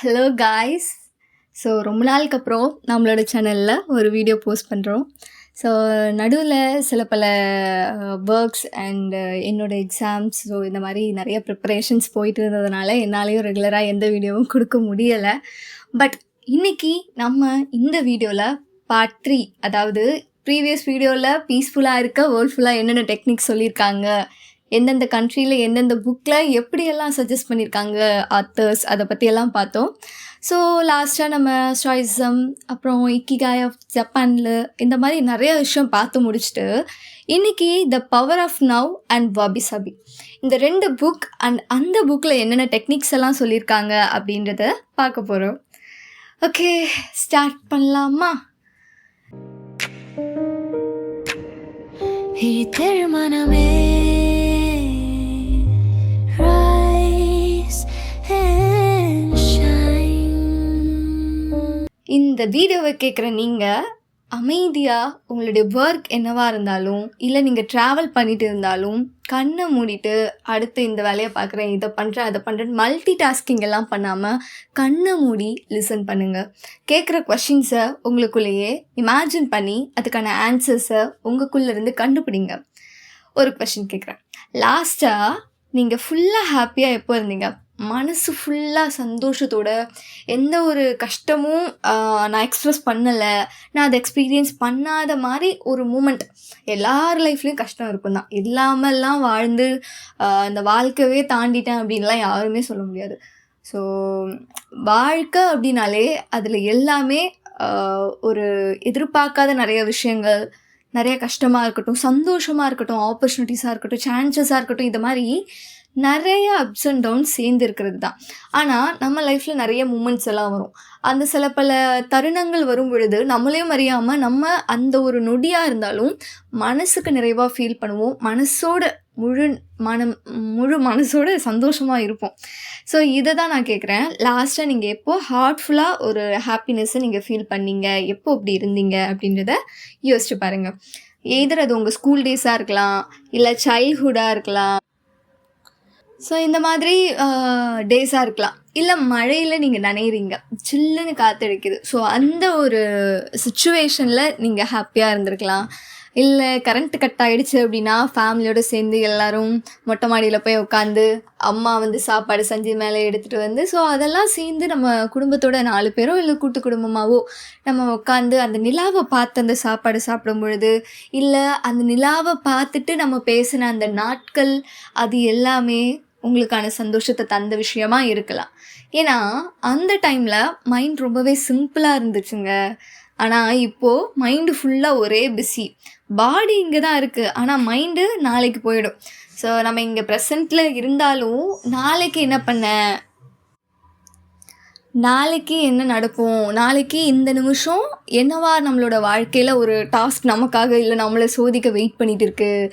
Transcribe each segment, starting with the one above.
Hello guys. So ரொம்ப நாளுக்கு அப்புறம் நம்மளோட சேனலில் ஒரு வீடியோ போஸ்ட் பண்ணுறோம். ஸோ நடுவில் சில பல ஒர்க்ஸ் அண்டு என்னோடய எக்ஸாம்ஸ், ஸோ இந்த மாதிரி நிறைய ப்ரிப்பரேஷன்ஸ் போயிட்டு இருந்ததுனால என்னாலேயும் ரெகுலராக எந்த வீடியோவும் கொடுக்க முடியலை. பட் இன்றைக்கி நம்ம இந்த வீடியோவில் பார்ட் 3, அதாவது ப்ரீவியஸ் வீடியோவில் பீஸ்ஃபுல்லாக இருக்க வேர்ல்ட்ஃபுல்லாக என்னென்ன டெக்னிக்ஸ் சொல்லியிருக்காங்க, எந்தெந்த கண்ட்ரியில் எந்தெந்த புக்கில் எப்படியெல்லாம் சஜஸ்ட் பண்ணியிருக்காங்க ஆத்தர்ஸ், அதை பற்றியெல்லாம் பார்த்தோம். ஸோ லாஸ்ட்டாக நம்ம ஸ்டாய்ஸம், அப்புறம் இக்கிகாய் ஆஃப் ஜப்பானில், இந்த மாதிரி நிறைய விஷயம் பார்த்து முடிச்சுட்டு இன்றைக்கி the power of now and wabi sabi, இந்த 2 புக் அண்ட் அந்த புக்கில் என்னென்ன டெக்னிக்ஸ் எல்லாம் சொல்லியிருக்காங்க அப்படின்றத பார்க்க போகிறோம். ஓகே, ஸ்டார்ட் பண்ணலாமா? திருமணமே இந்த வீடியோவை கேட்குற நீங்கள் அமைதியாக உங்களுடைய ஒர்க் என்னவாக இருந்தாலும், இல்லை நீங்கள் ட்ராவல் பண்ணிட்டு இருந்தாலும் கண்ணை மூடிட்டு அடுத்து இந்த வேலையை பார்க்குறேன், இதை பண்ணுறேன், அதை பண்ணுறேன், மல்டி டாஸ்கிங் எல்லாம் பண்ணாமல் கண்ணை மூடி லிசன் பண்ணுங்கள். கேட்குற கொஷின்ஸை உங்களுக்குள்ளேயே இமேஜின் பண்ணி அதுக்கான ஆன்சர்ஸை உங்களுக்குள்ளேருந்து கண்டுபிடிங்க. ஒரு கொஷின் கேட்குறேன். லாஸ்ட்டாக நீங்கள் ஃபுல்லாக ஹாப்பியாக எப்போ இருந்தீங்க? மனசு ஃபுல்லாக சந்தோஷத்தோட, எந்த ஒரு கஷ்டமும் நான் எக்ஸ்ப்ரெஸ் பண்ணலை, நான் அதை எக்ஸ்பீரியன்ஸ் பண்ணாத மாதிரி ஒரு மூமெண்ட். எல்லார் லைஃப்லேயும் கஷ்டம் இருக்கும் தான், இல்லாமல்லாம் வாழ்ந்து அந்த வாழ்க்கையே தாண்டிட்டேன் அப்படின்லாம் யாருமே சொல்ல முடியாது. ஸோ வாழ்க்கை அப்படின்னாலே அதில் எல்லாமே ஒரு எதிர்பார்க்காத நிறைய விஷயங்கள், நிறைய கஷ்டமாக இருக்கட்டும், சந்தோஷமாக இருக்கட்டும், ஆப்பர்ச்சுனிட்டிஸாக இருக்கட்டும், சான்சஸாக இருக்கட்டும், இது மாதிரி நிறைய அப்ஸ் அண்ட் டவுன்ஸ் சேர்ந்து இருக்கிறது தான். ஆனால் நம்ம லைஃப்பில் நிறைய மூமெண்ட்ஸ் எல்லாம் வரும். அந்த சில பல தருணங்கள் வரும் பொழுது நம்மளையும் அறியாமல் நம்ம அந்த ஒரு நொடியாக இருந்தாலும் மனசுக்கு நிறைவாக ஃபீல் பண்ணுவோம். மனசோட முழு மனசோட சந்தோஷமாக இருப்போம். ஸோ இதை தான் நான் கேட்குறேன். லாஸ்ட்டாக நீங்கள் எப்போ ஹார்ட்ஃபுல்லாக ஒரு ஹாப்பினஸ்ஸை நீங்கள் ஃபீல் பண்ணீங்க, எப்போ அப்படி இருந்தீங்க அப்படின்றத யோசிச்சு பாருங்கள். எய்தர் அது உங்கள் ஸ்கூல் டேஸாக இருக்கலாம், இல்லை சைல்ட்ஹுட்டாக இருக்கலாம், ஸோ இந்த மாதிரி டேஸாக இருக்கலாம், இல்லை மழையில் நீங்கள் நனையிறீங்க, சில்லுன்னு காற்றடிக்குது, ஸோ அந்த ஒரு சுச்சுவேஷனில் நீங்கள் ஹாப்பியாக இருந்திருக்கலாம். இல்லை கரண்ட்டு கட் ஆகிடுச்சு அப்படின்னா ஃபேமிலியோடு சேர்ந்து எல்லோரும் மொட்டை மாடியில் போய் உட்காந்து அம்மா சாப்பாடு செஞ்சு மேலே எடுத்துகிட்டு வந்து, ஸோ அதெல்லாம் சேர்ந்து நம்ம குடும்பத்தோட 4 பேரோ இல்லை கூட்டு குடும்பமாகவோ நம்ம உட்காந்து அந்த நிலாவை பார்த்து அந்த சாப்பாடு சாப்பிடும் பொழுது, இல்லை அந்த நிலாவை பார்த்துட்டு நம்ம பேசின அந்த நாட்கள், அது எல்லாமே உங்களுக்கான சந்தோஷத்தை தந்த விஷயமா இருக்கலாம். ஏன்னா அந்த டைமில் மைண்ட் ரொம்பவே சிம்பிளாக இருந்துச்சுங்க. ஆனால் இப்போது மைண்டு ஃபுல்லாக ஒரே பிஸி. பாடி இங்கே தான் இருக்குது, ஆனால் மைண்டு நாளைக்கு போயிடும். ஸோ நம்ம இங்கே ப்ரெசண்ட்டில் இருந்தாலும் நாளைக்கு என்ன பண்ண, நாளைக்கு என்ன நடக்கும், நாளைக்கு இந்த நிமிஷம் என்னவா நம்மளோட வாழ்க்கையில் ஒரு டாஸ்க் நமக்காக இல்லை நம்மளை சோதிக்க வெயிட் பண்ணிகிட்டு இருக்குது.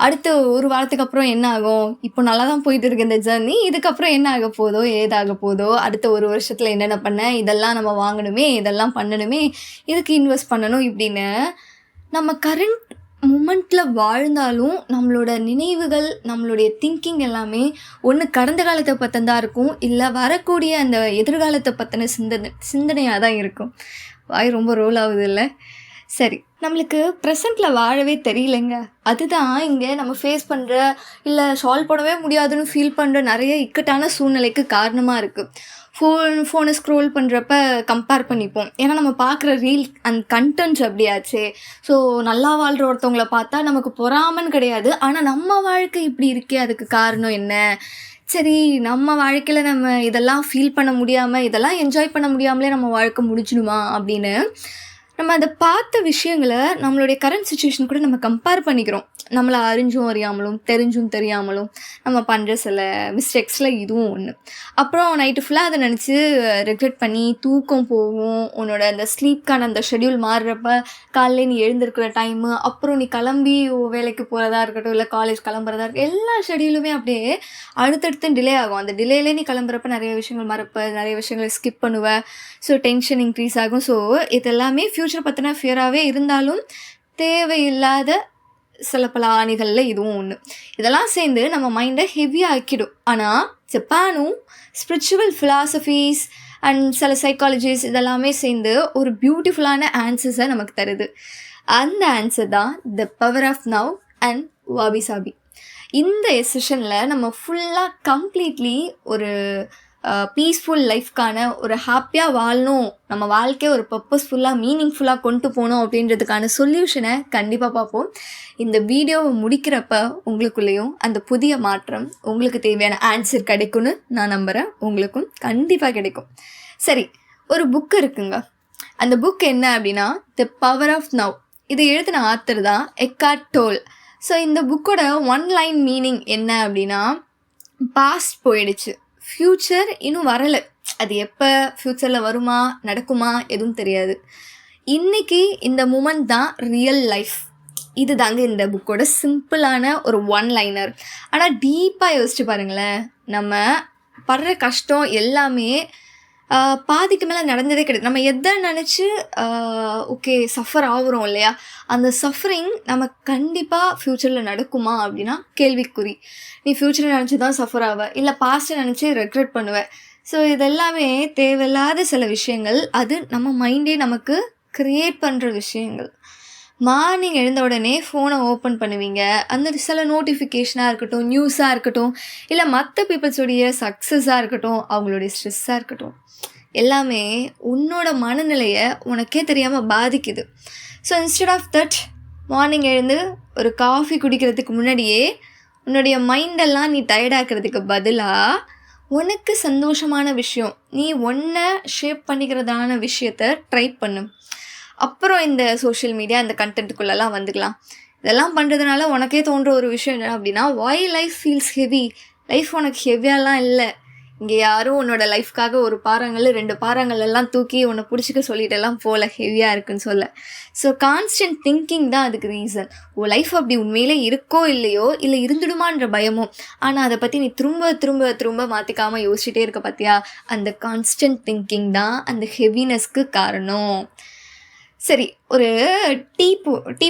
அடுத்த ஒரு வாரத்துக்கு அப்புறம் என்ன ஆகும், இப்போ நல்லா தான் போயிட்டு இருக்கு இந்த ஜர்னி, இதுக்கப்புறம் என்ன ஆக போதோ, ஏதாக போதோ, அடுத்த ஒரு வருஷத்தில் என்னென்ன பண்ண, இதெல்லாம் நம்ம வாங்கணுமே, இதெல்லாம் பண்ணணுமே, இதுக்கு இன்வெஸ்ட் பண்ணணும், இப்படின்னு நம்ம கரண்ட் மூமெண்ட்டில் வாழ்ந்தாலும் நம்மளோட நினைவுகள், நம்மளுடைய திங்கிங் எல்லாமே ஒன்று கடந்த காலத்தை பற்றினதாக இருக்கும், இல்லை வரக்கூடிய அந்த எதிர்காலத்தை பற்றின சிந்தனையாக தான் இருக்கும். வாய் ரொம்ப ரோல் ஆகுது இல்லை? சரி, நம்மளுக்கு ப்ரெசண்ட்டில் வாழவே தெரியலைங்க. அதுதான் இங்கே நம்ம ஃபேஸ் பண்ணுற, இல்லை சால்வ் பண்ணவே முடியாதுன்னு ஃபீல் பண்ணுற நிறைய இக்கட்டான சூழ்நிலைக்கு காரணமாக இருக்குது. ஃபோனை ஸ்க்ரோல் பண்ணுறப்ப கம்பேர் பண்ணிப்போம். ஏன்னா நம்ம பார்க்குற ரீல் அண்ட் கண்டென்ட்ஸ் அப்படியாச்சே. ஸோ நல்லா வாழ்கிற ஒருத்தவங்கள பார்த்தா நமக்கு பொறாமன்னு கிடையாது, ஆனால் நம்ம வாழ்க்கை இப்படி இருக்கே, அதுக்கு காரணம் என்ன? சரி, நம்ம வாழ்க்கையில் நம்ம இதெல்லாம் ஃபீல் பண்ண முடியாமல், இதெல்லாம் என்ஜாய் பண்ண முடியாமலே நம்ம வாழ்க்கை முடிஞ்சிடுமா அப்படின்னு நம்ம அதை பார்த்த விஷயங்களை நம்மளுடைய கரண்ட் சுச்சுவேஷன் கூட நம்ம கம்பேர் பண்ணிக்கிறோம். நம்மளை அறிஞ்சும் அறியாமலும், தெரிஞ்சும் தெரியாமலும் நம்ம பண்ணுற சில மிஸ்டேக்ஸில் இதுவும் ஒன்று. அப்புறம் நைட்டு ஃபுல்லாக அதை நினச்சி ரெக்ரெட் பண்ணி தூக்கம் போகும். உன்னோட அந்த ஸ்லீப்க்கான அந்த ஷெட்யூல் மாறுறப்ப காலையிலே நீ எழுந்திருக்கிற டைமு, அப்புறம் நீ கிளம்பி வேலைக்கு போகிறதா இருக்கட்டும், இல்லை காலேஜ் கிளம்புறதா இருக்கட்டும், எல்லா ஷெட்யூலுமே அப்படியே அடுத்தடுத்து டிலே ஆகும். அந்த டிலேலே நீ கிளம்புறப்ப நிறைய விஷயங்கள் மறப்ப, நிறைய விஷயங்களை ஸ்கிப் பண்ணுவேன். ஸோ டென்ஷன் இன்க்ரீஸ் ஆகும். ஸோ இது எல்லாமே ஃப்யூச்சர் பற்றின ஃபியராகவே இருந்தாலும் தேவையில்லாத சில பல ஆணிகளில் இதுவும் ஒன்று. இதெல்லாம் சேர்ந்து நம்ம மைண்டை ஹெவியாக ஆக்கிடும். ஆனால் ஜப்பானும் ஸ்பிரிச்சுவல் ஃபிலாசபிஸ் அண்ட் சில சைக்காலஜிஸ் இதெல்லாமே சேர்ந்து ஒரு பியூட்டிஃபுல்லான ஆன்சர்ஸை நமக்கு தருது. அந்த ஆன்சர் தான் the power of now and wabi sabi. இந்த செஷனில் நம்ம ஃபுல்லாக கம்ப்ளீட்லி ஒரு பீஸ்ஃபுல் லைஃப்க்கான ஒரு ஹாப்பியாக வாழணும், நம்ம வாழ்க்கையை ஒரு பர்பஸ்ஃபுல்லாக மீனிங்ஃபுல்லாக கொண்டு போகணும் அப்படின்றதுக்கான சொல்யூஷனை கண்டிப்பாக பார்ப்போம். இந்த வீடியோவை முடிக்கிறப்ப உங்களுக்குள்ளேயும் அந்த புதிய மாற்றம், உங்களுக்கு தேவையான ஆன்சர் கிடைக்கும்னு நான் நம்புகிறேன். உங்களுக்கும் கண்டிப்பாக கிடைக்கும். சரி, ஒரு புக் இருக்குங்க. அந்த புக் என்ன அப்படின்னா த பவர் ஆஃப் நவ். இதை எழுதின ஆத்தர் தான் எக்கார்ட் டோல். ஸோ இந்த புக்கோட ஒன் லைன் மீனிங் என்ன அப்படின்னா, பாஸ்ட் போயிடுச்சு, ஃப்யூச்சர் இன்னும் வரலை, அது எப்போ ஃப்யூச்சரில் வருமா நடக்குமா எதுவும் தெரியாது, இன்றைக்கி இந்த மூமெண்ட் தான் ரியல் லைஃப். இது தாங்க இந்த புக்கோட சிம்பிளான ஒரு ஒன் லைனர். ஆனால் டீப்பாக யோசிச்சு பாருங்களேன், நம்ம படுற கஷ்டம் எல்லாமே பாதிக்கு மேலே நடந்ததே கிடையாது. நம்ம எதை நினச்சி ஓகே சஃபர் ஆகுறோம் இல்லையா, அந்த சஃபரிங் நம்ம கண்டிப்பாக ஃப்யூச்சரில் நடக்குமா அப்படின்னா கேள்விக்குறி. நீ ஃப்யூச்சரை நினச்சி தான் சஃபர் ஆவ, இல்லை பாஸ்ட்டை நினச்சி ரெக்ரெட் பண்ணுவேன். ஸோ இதெல்லாமே தேவையில்லாத சில விஷயங்கள், அது நம்ம மைண்டே நமக்கு க்ரியேட் பண்ணுற விஷயங்கள். மார்னிங் எழுந்த உடனே ஃபோனை ஓப்பன் பண்ணுவீங்க, அந்த சில நோட்டிஃபிகேஷனாக இருக்கட்டும், நியூஸாக இருக்கட்டும், இல்லை மற்ற பீப்புள்ஸோடைய சக்ஸஸாக இருக்கட்டும், அவங்களுடைய ஸ்ட்ரெஸ்ஸாக இருக்கட்டும், எல்லாமே உன்னோட மனநிலையை உனக்கே தெரியாமல் பாதிக்குது. So instead of that, morning எழுந்து ஒரு காஃபி குடிக்கிறதுக்கு முன்னாடியே உன்னுடைய மைண்டெல்லாம் நீ டயர்டாக்கிறதுக்கு பதிலாக உனக்கு சந்தோஷமான விஷயம், நீ ஒன்றை ஷேப் பண்ணிக்கிறதான விஷயத்த ட்ரை பண்ணு. அப்புறம் இந்த சோஷியல் மீடியா இந்த கண்டென்ட்டுக்குள்ளெல்லாம் வந்துக்கலாம். இதெல்லாம் பண்ணுறதுனால உனக்கே தோன்ற ஒரு விஷயம் என்ன அப்படின்னா, வாய் லைஃப் ஃபீல்ஸ் ஹெவி. லைஃப் உனக்கு ஹெவியாலாம் இல்லை. இங்கே யாரும் உன்னோட லைஃப்காக ஒரு பாறாங்கல் 2 பாறாங்கல் எல்லாம் தூக்கி உன்னை பிடிச்சிக்க சொல்லிட்டெல்லாம் போல ஹெவியாக இருக்குன்னு சொல்ல. ஸோ கான்ஸ்டன்ட் திங்கிங் தான் அதுக்கு ரீசன். உன் லைஃப் அப்படி உண்மையிலே இருக்கோ இல்லையோ, இல்லை இருந்துடுமான்ற பயமோ, ஆனால் அதை பற்றி நீ திரும்ப திரும்ப திரும்ப மாற்றிக்காமல் யோசிச்சுட்டே இருக்க பார்த்தியா, அந்த கான்ஸ்டன்ட் திங்கிங் தான் அந்த ஹெவினஸ்க்கு காரணம். சரி, ஒரு டீ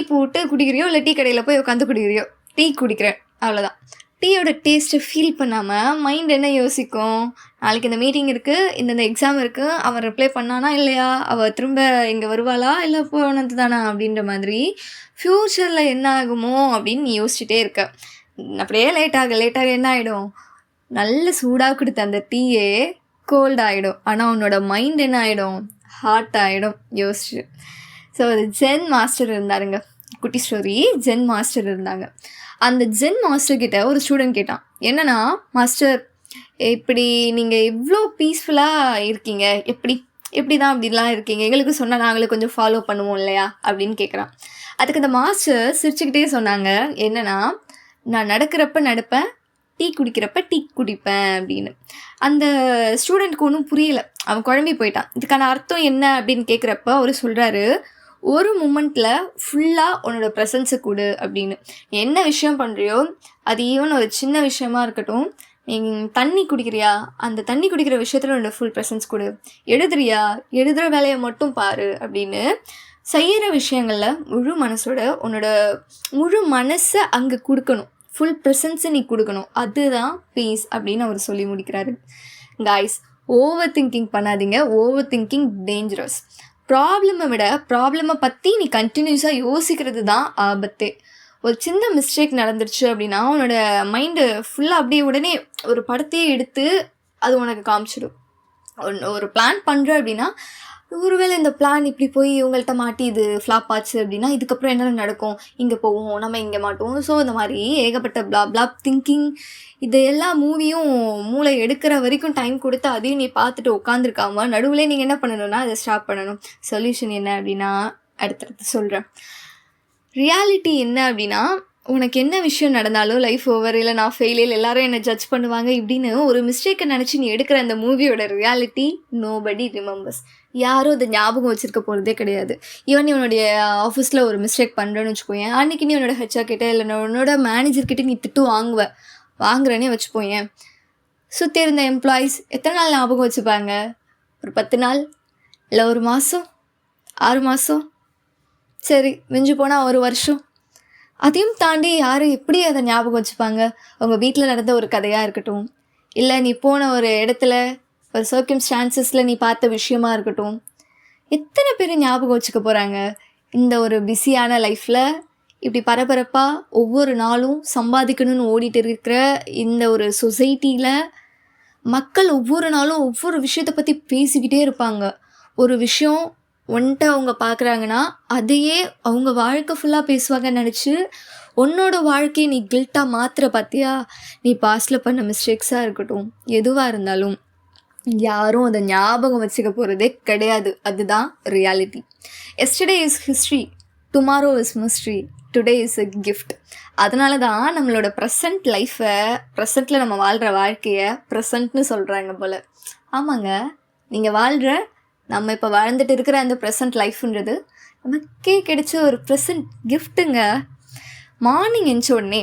போட்டு குடிக்கிறியோ, இல்லை டீ கடையில் போய் உட்காந்து குடிக்கிறியோ, டீ குடிக்கிறேன் அவ்வளோதான். டீயோட டேஸ்ட்டை ஃபீல் பண்ணாமல் மைண்ட் என்ன யோசிக்கும், நாளைக்கு இந்த மீட்டிங் இருக்குது, இந்த எக்ஸாம் இருக்குது, அவன் ரிப்ளை பண்ணானா இல்லையா, அவள் திரும்ப இங்கே வருவாளா இல்லை போனது தானா அப்படின்ற மாதிரி ஃப்யூச்சரில் என்ன ஆகுமோ அப்படின்னு நீ யோசிச்சுட்டே இருக்க. அப்படியே லேட்டாக என்ன ஆகிடும், நல்ல சூடாக கொடுத்த அந்த டீயே கோல்ட் ஆகிடும். ஆனால் உன்னோட மைண்ட் என்ன ஆகிடும், ஹாட் ஆகிடும் யோசிச்சு. ஸோ அது ஜென் மாஸ்டர் இருந்தாருங்க. குட்டி ஸ்டோரி. ஜென் மாஸ்டர் இருந்தாங்க. அந்த ஜென் மாஸ்டர்கிட்ட ஒரு ஸ்டூடெண்ட் கேட்டான், என்னன்னா மாஸ்டர், இப்படி நீங்கள் இவ்வளோ பீஸ்ஃபுல்லாக இருக்கீங்க, எப்படி தான் அப்படிலாம் இருக்கீங்க, எங்களுக்கு சொன்னால் நாங்களும் கொஞ்சம் ஃபாலோ பண்ணுவோம் இல்லையா அப்படின்னு கேட்குறான். அதுக்கு அந்த மாஸ்டர் சிரிச்சுக்கிட்டே சொன்னாங்க, என்னன்னா நான் நடக்கிறப்ப நடப்பேன், டீ குடிக்கிறப்ப டீ குடிப்பேன் அப்படின்னு. அந்த ஸ்டூடெண்ட்க்கு ஒன்றும் புரியலை, அவன் குழம்பி போயிட்டான். இதுக்கான அர்த்தம் என்ன அப்படின்னு கேட்குறப்ப அவர் சொல்கிறாரு, ஒரு மூமெண்ட்டில் ஃபுல்லாக உன்னோட ப்ரெசன்ஸை கொடு அப்படின்னு. என்ன விஷயம் பண்ணுறியோ, அது ஈவன் ஒரு சின்ன விஷயமா இருக்கட்டும், நீங்கள் தண்ணி குடிக்கிறியா, அந்த தண்ணி குடிக்கிற விஷயத்தில் உன்னோட ஃபுல் ப்ரெசன்ஸ் கொடு. எழுதுறியா, எழுதுகிற வேலையை மட்டும் பாரு அப்படின்னு. செய்கிற விஷயங்களில் உன்னோட முழு மனசை அங்கே கொடுக்கணும், ஃபுல் ப்ரெசன்ஸை நீ கொடுக்கணும், அதுதான் பீஸ் அப்படின்னு அவர் சொல்லி முடிக்கிறாரு. காய்ஸ், ஓவர் திங்கிங் பண்ணாதீங்க. Over thinking dangerous. ப்ராப்ளமை விட ப்ராப்ளமை பற்றி நீ கண்டினியூஸாக யோசிக்கிறது தான் ஆபத்தே. ஒரு சின்ன மிஸ்டேக் நடந்துருச்சு அப்படின்னா உன்னோட மைண்டு ஃபுல்லாக அப்படியே உடனே ஒரு படத்தையே எடுத்து அது உனக்கு காமிச்சிடும். ஒரு பிளான் பண்ணுற அப்படின்னா, ஒருவேளை இந்த பிளான் இப்படி போய் இவங்கள்ட்ட மாட்டி இது ஃப்ளாப் ஆச்சு அப்படின்னா இதுக்கப்புறம் என்ன நடக்கும், இங்கே போவோம், நம்ம இங்கே மாட்டோம். ஸோ இந்த மாதிரி ஏகப்பட்ட பிளாப் திங்கிங், இது எல்லா மூவியும் மூளை எடுக்கிற வரைக்கும் டைம் கொடுத்து அதையும் நீ பார்த்துட்டு உட்காந்துருக்காம நடுவில் நீங்கள் என்ன பண்ணணும்னா அதை ஸ்டாப் பண்ணணும். சொல்யூஷன் என்ன அப்படின்னா அடுத்தடுத்து சொல்கிறேன். ரியாலிட்டி என்ன அப்படின்னா, உனக்கு என்ன விஷயம் நடந்தாலும் லைஃப் ஓவர், இல்லை நான் ஃபெயிலியர், எல்லாரும் என்னை ஜட்ஜ் பண்ணுவாங்க இப்படின்னு ஒரு மிஸ்டேக்கை நினச்சி நீ எடுக்கிற அந்த மூவியோட ரியாலிட்டி நோபடி ரிமெம்பர்ஸ். யாரும் அதை ஞாபகம் வச்சுருக்க போகிறதே கிடையாது. ஈவன் நீ உன்னுடைய ஆஃபீஸில் ஒரு மிஸ்டேக் பண்ணுறேன்னு வச்சுக்கோயேன், அன்றைக்கி நீ உன்னோட ஹெச்ஆர் கிட்டே இல்லை உன்னோட மேனேஜர்கிட்ட நீ திட்டு வாங்குறேன்னே வச்சுப்போயேன். சுற்றி இருந்த எம்ப்ளாயீஸ் எத்தனை நாள் ஞாபகம் வச்சுப்பாங்க? ஒரு 10 நாள், இல்லை 1 மாதம், 6 மாதம், சரி மிஞ்சி போனால் 1 வருஷம். அதையும் தாண்டி யார் எப்படி அதை ஞாபகம் வச்சுப்பாங்க? உங்கள் வீட்டில் நடந்த ஒரு கதையாக இருக்கட்டும், இல்லை நீ போன ஒரு இடத்துல ஒரு சர்க்கம்ஸ்டான்சஸில் நீ பார்த்த விஷயமா இருக்கட்டும், எத்தனை பேர் ஞாபகம் வச்சுக்க போகிறாங்க? இந்த ஒரு பிஸியான லைஃப்பில் இப்படி பரபரப்பாக ஒவ்வொரு நாளும் சம்பாதிக்கணும்னு ஓடிட்டு இருக்கிற இந்த ஒரு சொசைட்டியில் மக்கள் ஒவ்வொரு நாளும் ஒவ்வொரு விஷயத்தை பற்றி பேசிக்கிட்டே இருப்பாங்க. ஒரு விஷயம் ஒன்ட்ட அவங்க பார்க்குறாங்கன்னா அதையே அவங்க வாழ்க்கை ஃபுல்லாக பேசுவாங்கன்னு நினச்சி உன்னோட வாழ்க்கையை நீ கில்ட்டாக மாத்திர பார்த்தியா? நீ பாஸ்டில் பண்ண மிஸ்டேக்ஸாக இருக்கட்டும், எதுவாக இருந்தாலும் யாரும் அதை ஞாபகம் வச்சுக்க போகிறதே கிடையாது. அதுதான் reality. Yesterday is history, tomorrow is mystery, today is a gift. அதனால தான் நம்மளோட ப்ரெசண்ட் லைஃப்பை, ப்ரெசண்ட்டில் நம்ம வாழ்கிற வாழ்க்கையை ப்ரெசண்ட்னு சொல்கிறாங்க போல். ஆமாங்க, நீங்கள் வாழ்கிற, நம்ம இப்போ வாழ்ந்துட்டு இருக்கிற அந்த ப்ரெசண்ட் லைஃப்ன்றது நமக்கே கிடைச்ச ஒரு ப்ரெசண்ட் கிஃப்ட்டுங்க. மார்னிங் எழுந்த உடனே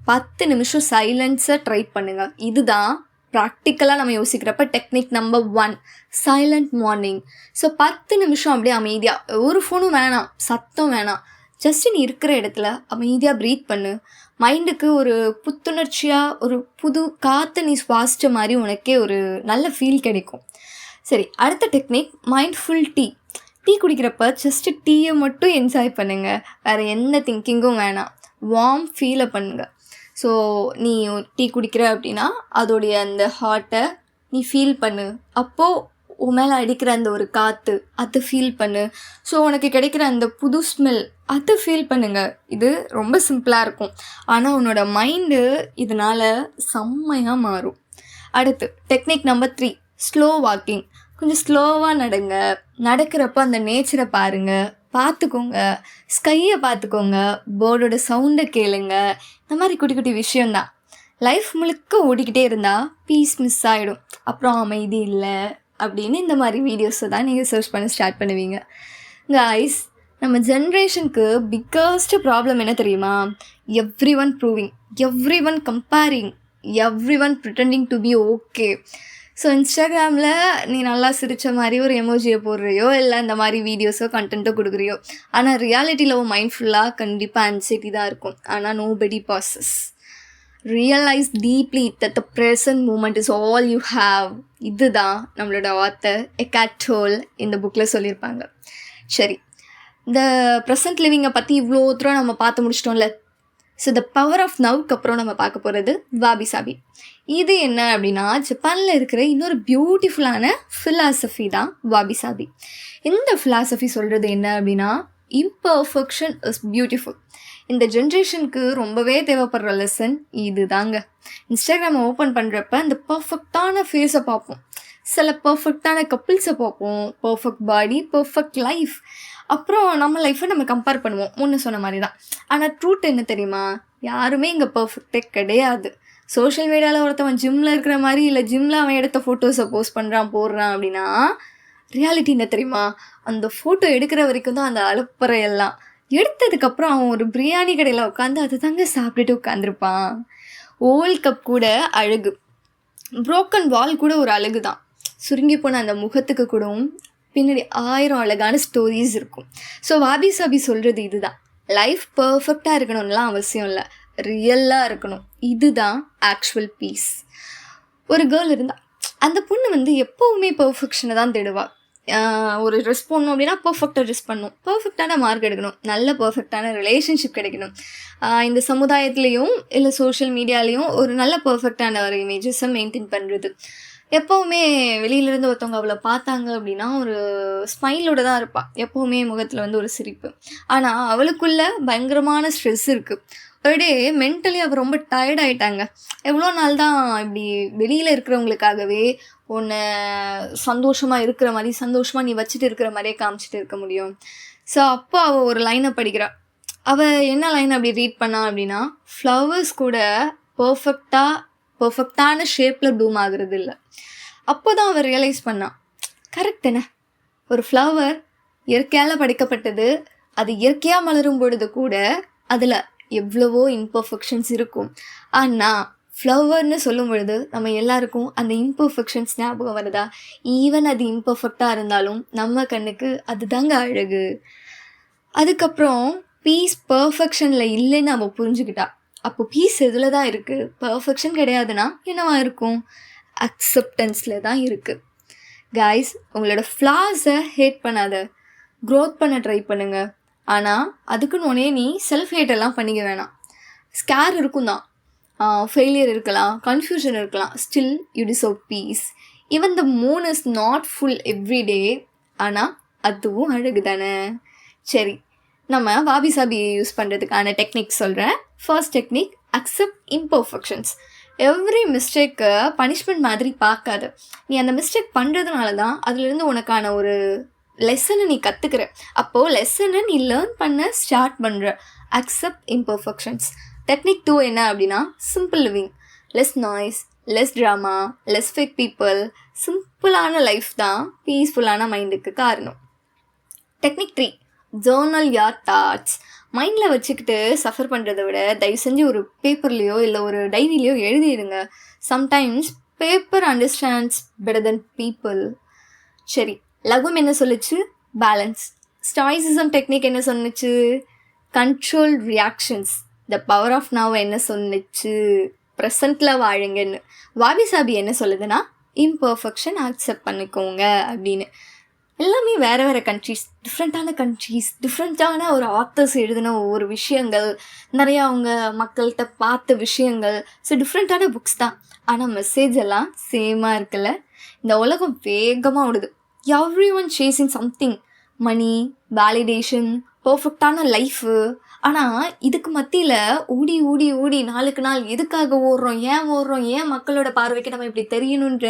10 நிமிஷம் சைலன்ஸை ட்ரை பண்ணுங்கள். இதுதான் ப்ராக்டிக்கலாக நம்ம யோசிக்கிறப்ப technique number 1, silent morning. So 10 நிமிஷம் அப்படியே அமைதியாக, ஒரு ஃபோனும் வேணாம், சத்தம் வேணாம், ஜஸ்ட் நீ இருக்கிற இடத்துல அமைதியாக ப்ரீத் பண்ணு. மைண்டுக்கு ஒரு புத்துணர்ச்சியாக ஒரு புது காற்று நீ சுவாசித்த மாதிரி உனக்கே ஒரு நல்ல ஃபீல் கிடைக்கும். சரி, அடுத்த டெக்னிக் மைண்ட்ஃபுல் டீ. டீ குடிக்கிறப்ப ஜஸ்ட்டு டீயை மட்டும் என்ஜாய் பண்ணுங்கள், வேறு எந்த திங்கிங்கும் வேணாம். வார்ம் ஃபீலை பண்ணுங்கள். ஸோ நீ டீ குடிக்கிற அப்படின்னா அதோடைய அந்த ஹாட்டை நீ ஃபீல் பண்ணு. அப்போது உன் மேலே அடிக்கிற அந்த ஒரு காற்று அதை ஃபீல் பண்ணு. ஸோ உனக்கு கிடைக்கிற அந்த புது ஸ்மெல் அதை ஃபீல் பண்ணுங்க. இது ரொம்ப சிம்பிளாக இருக்கும், ஆனால் உன்னோட மைண்டு இதனால் செம்மையாக மாறும். அடுத்து டெக்னிக் நம்பர் 3, ஸ்லோ வாக்கிங். கொஞ்சம் ஸ்லோவாக நடங்க. நடக்கிறப்ப அந்த நேச்சரை பார்த்துக்கோங்க, ஸ்கையை பார்த்துக்கோங்க, பேர்டோட சவுண்டை கேளுங்க. இந்த மாதிரி குட்டி குட்டி விஷயந்தான். லைஃப் முழுக்க ஓடிக்கிட்டே இருந்தால் பீஸ் மிஸ் ஆகிடும், அப்புறம் அமைதி இல்லை அப்படின்னு இந்த மாதிரி வீடியோஸை தான் நீங்கள் சர்ச் பண்ண ஸ்டார்ட் பண்ணுவீங்க. கைஸ், நம்ம ஜென்ரேஷனுக்கு பிக்கஸ்ட் ப்ராப்ளம் என்ன தெரியுமா? Every one proving, every one comparing, every one pretending to be okay. So இன்ஸ்டாகிராமில் நீ நல்லா சிரித்த மாதிரி ஒரு எமோஜியை போடுறியோ, இல்லை இந்த மாதிரி வீடியோஸோ கண்டென்ட்டோ கொடுக்குறியோ, ஆனால் ரியாலிட்டியில் உன் மைண்ட் ஃபுல்லாக கண்டிப்பாக ஆன்சைட்டி தான் இருக்கும். ஆனால் nobody passes. Realize deeply that the present moment is all you have. இதுதான் நம்மளோட ஆத்தர் எக்கார்ட் டோல் இந்த புக்கில் சொல்லியிருப்பாங்க. சரி, இந்த ப்ரெசன்ட் லிவிங்கை பற்றி இவ்வளோ தூரம் நம்ம பார்த்து முடிச்சிட்டோம்ல. ஸோ த பவர் ஆஃப் நவுக்கு அப்புறம் நம்ம பார்க்க போகிறது வாபி சாபி. இது என்ன அப்படின்னா, ஜப்பானில் இருக்கிற இன்னொரு பியூட்டிஃபுல்லான ஃபிலாசபி தான் வாபி சாபி. இந்த ஃபிலாசபி சொல்கிறது என்ன அப்படின்னா, இம்பர்ஃபெக்ஷன் இஸ் பியூட்டிஃபுல். இந்த ஜென்ரேஷனுக்கு ரொம்பவே தேவைப்படுற லெசன் இது தாங்க. இன்ஸ்டாகிராமை ஓப்பன் பண்ணுறப்ப அந்த பர்ஃபெக்டான ஃபேஸை பார்ப்போம், சில பர்ஃபெக்டான கப்பிள்ஸை பார்ப்போம், பர்ஃபெக்ட் பாடி, பர்ஃபெக்ட் லைஃப். அப்புறம் நம்ம லைஃப்பை நம்ம கம்பேர் பண்ணுவோம், முன்ன சொன்ன மாதிரி தான். ஆனால் ட்ரூத் என்ன தெரியுமா? யாருமே இங்கே பர்ஃபெக்டே கிடையாது. சோஷியல் மீடியாவில் ஒருத்தவன் ஜிம்மில் இருக்கிற மாதிரி, இல்லை ஜிம்மில் அவன் எடுத்த ஃபோட்டோஸை போஸ்ட் பண்ணுறான் போடுறான் அப்படின்னா, ரியாலிட்டி என்ன தெரியுமா? அந்த ஃபோட்டோ எடுக்கிற வரைக்கும் தான் அந்த அலுப்பறையெல்லாம். எடுத்ததுக்கப்புறம் அவன் ஒரு பிரியாணி கடையில் உட்காந்து அதை தாங்க சாப்பிட்டுட்டு உட்காந்துருப்பான். வேர்ல்ட் கப் கூட அழகு, புரோக்கன் வால் கூட ஒரு அழகு தான். சுருங்கி போன அந்த முகத்துக்கு கூடவும் பின்னாடி 1000 அழகான ஸ்டோரிஸ் இருக்கும். ஸோ வாபி சாபி சொல்கிறது இதுதான். லைஃப் பர்ஃபெக்டாக இருக்கணும்லாம் அவசியம் இல்லை, ரியலாக இருக்கணும். இதுதான் ஆக்சுவல் பீஸ். ஒரு கேர்ள் இருந்தால் அந்த பொண்ணு எப்போவுமே பர்ஃபெக்ஷனை தான் தேடுவாள். ஒரு ட்ரெஸ் பண்ணணும் அப்படின்னா பர்ஃபெக்டாக ட்ரெஸ் பண்ணணும், பர்ஃபெக்டான மார்க் எடுக்கணும், நல்ல பர்ஃபெக்டான ரிலேஷன்ஷிப் கிடைக்கணும். இந்த சமுதாயத்துலேயும் இல்லை சோஷியல் மீடியாலேயும் ஒரு நல்ல பர்ஃபெக்டான ஒரு இமேஜஸை மெயின்டைன் பண்ணுறது. எப்போவுமே வெளியிலேருந்து ஒருத்தவங்க அவளை பார்த்தாங்க அப்படின்னா ஒரு ஸ்மைலோடு தான் இருப்பாள், எப்போவுமே முகத்தில் ஒரு சிரிப்பு. ஆனால் அவளுக்குள்ள பயங்கரமான ஸ்ட்ரெஸ் இருக்குது. ஒரு டே மென்டலி அவள் ரொம்ப டயர்ட் ஆகிட்டாங்க. எவ்வளோ நாள் தான் இப்படி வெளியில் இருக்கிறவங்களுக்காகவே உன்னை சந்தோஷமாக இருக்கிற மாதிரி, சந்தோஷமாக நீ வச்சுட்டு இருக்கிற மாதிரியே காமிச்சிட்டு இருக்க முடியும்? ஸோ அப்போ அவள் ஒரு லைனை படிக்கிறாள். அவள் என்ன லைன் அப்படி ரீட் பண்ணா அப்படின்னா, ஃப்ளவர்ஸ் கூட பர்ஃபெக்டான ஷேப்பில் ப்ளூம் ஆகுறது இல்லை. அப்போ தான் அவள் ரியலைஸ் பண்ணான், கரெக்ட் என்ன, ஒரு ஃப்ளவர் இயற்கையால் படைக்கப்பட்டது, அது இயற்கையாக மலரும் பொழுது கூட அதில் எவ்வளவோ இம்பர்ஃபெக்ஷன்ஸ் இருக்கும். ஆனால் ஃப்ளவர்னு சொல்லும் பொழுது நம்ம எல்லாருக்கும் அந்த இம்பர்ஃபெக்ஷன்ஸ் ஞாபகம் வருதா? ஈவன் அது இம்பர்ஃபெக்டாக இருந்தாலும் நம்ம கண்ணுக்கு அதுதாங்க அழகு. அதுக்கப்புறம் பீஸ் பர்ஃபெக்ஷனில் இல்லைன்னு நம்ம புரிஞ்சுக்கிட்டா. அப்போ பீஸ் எதில் தான் இருக்குது? பர்ஃபெக்ஷன் கிடையாதுன்னா என்னவா இருக்கும்? அக்செப்டன்ஸில் தான் இருக்குது. கைஸ், உங்களோட ஃப்ளாஸை ஹேட் பண்ணாத, க்ரோத் பண்ண ட்ரை பண்ணுங்க. ஆனால் அதுக்குன்னு உடனே நீ செல்ஃப் ஹேட்டெல்லாம் பண்ணிக்க வேணாம். ஸ்கேர் இருக்கும் தான், ஃபெயிலியர் இருக்கலாம், கன்ஃபியூஷன் இருக்கலாம், still you deserve peace. Even the moon is not full everyday, ஆனால் அதுவும் அழகு தானே. சரி, நம்ம வாபி சாபியை யூஸ் பண்ணுறதுக்கான டெக்னிக் சொல்கிறேன். First technique, accept imperfections. Every மிஸ்டேக்கை பனிஷ்மெண்ட் மாதிரி பார்க்காது. நீ அந்த மிஸ்டேக் பண்ணுறதுனால தான் அதுலேருந்து உனக்கான ஒரு லெசனை நீ கற்றுக்கிற. அப்போது லெசனை நீ லேர்ன் பண்ண ஸ்டார்ட் பண்ணுற. Accept imperfections. டெக்னிக் 2 என்ன அப்படின்னா, simple living. Less noise, less drama, less fake people. சிம்பிளான லைஃப் தான் பீஸ்ஃபுல்லான மைண்டுக்கு காரணம். டெக்னிக் 3, ஜேர்னல் யார் தாட்ஸ். மைண்டில் வச்சுக்கிட்டு சஃபர் பண்ணுறதை விட தயவு செஞ்சு ஒரு பேப்பர்லேயோ இல்லை ஒரு டைரியிலையோ எழுதிடுங்க. Sometimes paper understands better then people. சரி, லகும் என்ன சொல்லிச்சு? பேலன்ஸ். ஸ்டாய்சிசம் டெக்னிக் என்ன சொன்னிச்சு? Control reactions. The power of now என்ன சொன்னிச்சு? ப்ரெசண்ட்டில் வாழுங்கன்னு. வாபி சாபி என்ன சொல்லுதுன்னா, இம்பர்ஃபெக்ஷன் அக்செப்ட் பண்ணிக்கோங்க அப்படின்னு. எல்லாமே வேறு வேறு கண்ட்ரீஸ், டிஃப்ரெண்ட்டான ஒரு ஆத்தர்ஸ் எழுதின ஒவ்வொரு விஷயங்கள், நிறையா அவங்க மக்கள்கிட்ட பார்த்த விஷயங்கள். ஸோ டிஃப்ரெண்ட்டான புக்ஸ் தான், ஆனால் மெசேஜ் எல்லாம் சேமாக இருக்குல்ல. இந்த உலகம் வேகமாக ஓடுது. எவ்ரி ஒன் சேசிங் சம்திங், மணி, வேலிடேஷன், பர்ஃபெக்டான லைஃபு. ஆனால் இதுக்கு மத்தியில் ஓடி ஓடி ஓடி நாளுக்கு நாள் எதுக்காக ஓடுறோம், ஏன் மக்களோட பார்வைக்கு நம்ம இப்படி தெரியணுன்ற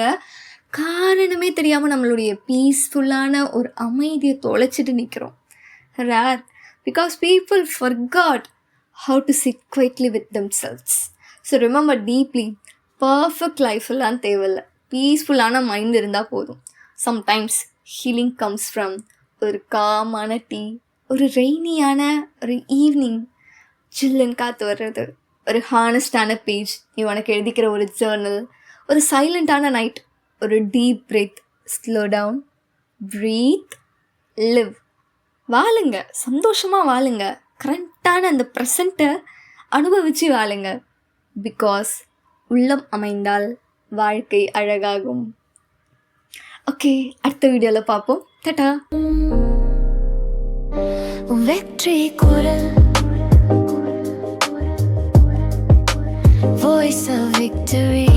காரணமே தெரியாமல் நம்மளுடைய பீஸ்ஃபுல்லான ஒரு அமைதியை தொலைச்சிட்டு நிற்கிறோம். Rare, because people forgot how to sit quietly with themselves. So remember deeply, perfect லைஃப்லாம் தேவையில்லை, பீஸ்ஃபுல்லான மைண்ட் இருந்தால் போதும். சம்டைம்ஸ் ஹீலிங் கம்ஸ் ஃப்ரம் ஒரு காமான டீ, ஒரு ரெய்னியான ஒரு ஈவினிங், சில்லுன்னு காற்று வர்றது, ஒரு ஹானஸ்டான பேஜ், நீ உனக்கு எழுதிக்கிற ஒரு ஜேர்னல், ஒரு சைலண்ட்டான நைட், ஒரு deep breath, slow down, breathe, live. வாழுங்க, சந்தோஷமாக வாழுங்க, கரெக்டான அந்த ப்ரெசண்ட்டை அனுபவித்து வாழுங்க. பிகாஸ் உள்ளம் அமைந்தால் வாழ்க்கை அழகாகும். ஓகே, அடுத்த வீடியோவில் பார்ப்போம். டாடா. வெற்றி குரல், voice of victory.